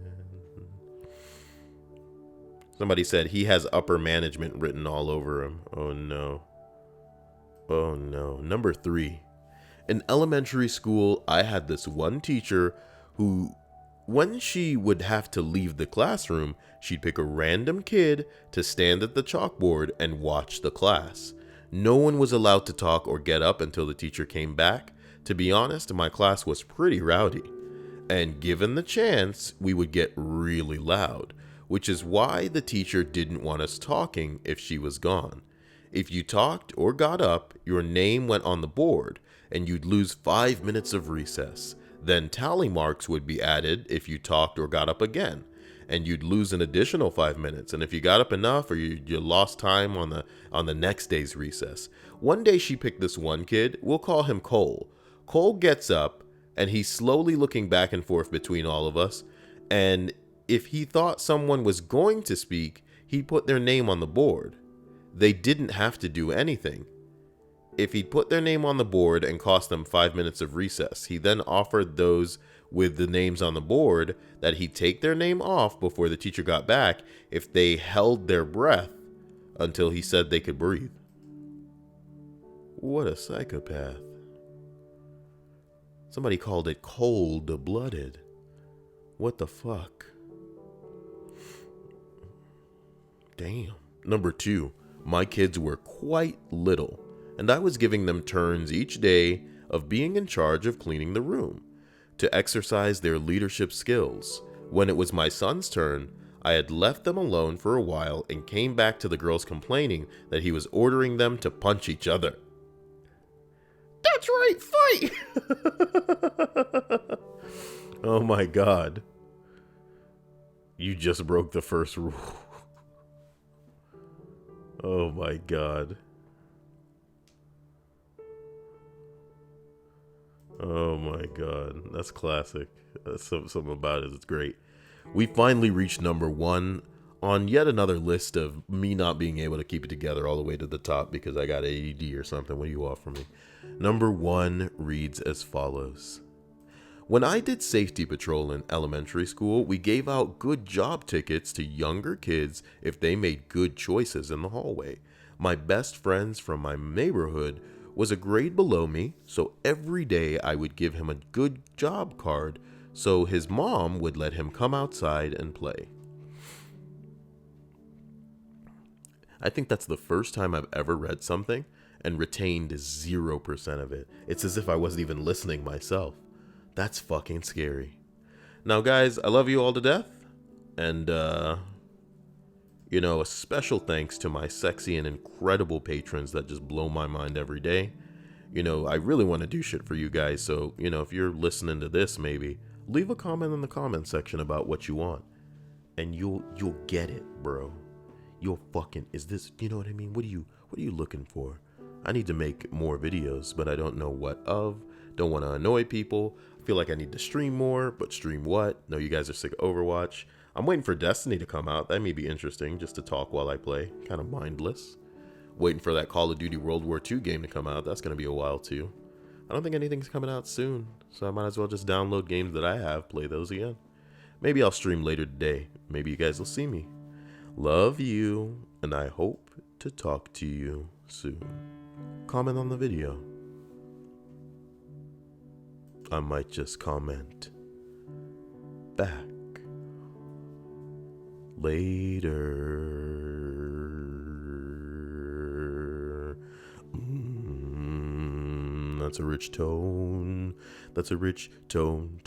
Somebody said he has upper management written all over him. Oh no. Oh no. Number 3. In elementary school, I had this one teacher who, when she would have to leave the classroom, she'd pick a random kid to stand at the chalkboard and watch the class. No one was allowed to talk or get up until the teacher came back. To be honest, my class was pretty rowdy. And given the chance, we would get really loud, which is why the teacher didn't want us talking if she was gone. If you talked or got up, your name went on the board, and you'd lose 5 minutes of recess. Then tally marks would be added if you talked or got up again, and you'd lose an additional 5 minutes. And if you got up enough, or you lost time on the next day's recess. One day she picked this one kid. We'll call him Cole. Cole gets up, and he's slowly looking back and forth between all of us. And if he thought someone was going to speak, he put their name on the board. They didn't have to do anything. If he'd put their name on the board and cost them 5 minutes of recess, he then offered those with the names on the board that he'd take their name off before the teacher got back if they held their breath until he said they could breathe. What a psychopath. Somebody called it cold-blooded. What the fuck? Damn. Number 2, my kids were quite little, and I was giving them turns each day of being in charge of cleaning the room to exercise their leadership skills. When it was my son's turn, I had left them alone for a while and came back to the girls complaining that he was ordering them to punch each other. That's right, fight! Oh my God. You just broke the first rule. Oh my God. Oh my God. That's classic. That's something about it. It's great. We finally reached number 1 on yet another list of me not being able to keep it together all the way to the top because I got ADD or something. What do you offer me? Number 1 reads as follows. When I did safety patrol in elementary school, we gave out good job tickets to younger kids if they made good choices in the hallway. My best friends from my neighborhood was a grade below me, so every day I would give him a good job card so his mom would let him come outside and play. I think that's the first time I've ever read something and retained 0% of it. It's as if I wasn't even listening myself. That's fucking scary. Now, guys, I love you all to death. And, You know, a special thanks to my sexy and incredible patrons that just blow my mind every day. You know, I really want to do shit for you guys, so, you know, if you're listening to this, maybe leave a comment in the comment section about what you want, and you'll get it, bro. You'll fucking, is this, you know what I mean? What are you looking for? I need to make more videos, but I don't know what of. Don't want to annoy people. I feel like I need to stream more, but stream what? No, you guys are sick of Overwatch. I'm waiting for Destiny to come out. That may be interesting, just to talk while I play. Kind of mindless. Waiting for that Call of Duty World War II game to come out. That's going to be a while too. I don't think anything's coming out soon, so I might as well just download games that I have, play those again. Maybe I'll stream later today. Maybe you guys will see me. Love you, and I hope to talk to you soon. Comment on the video. I might just comment back later. That's a rich tone. That's a rich tone.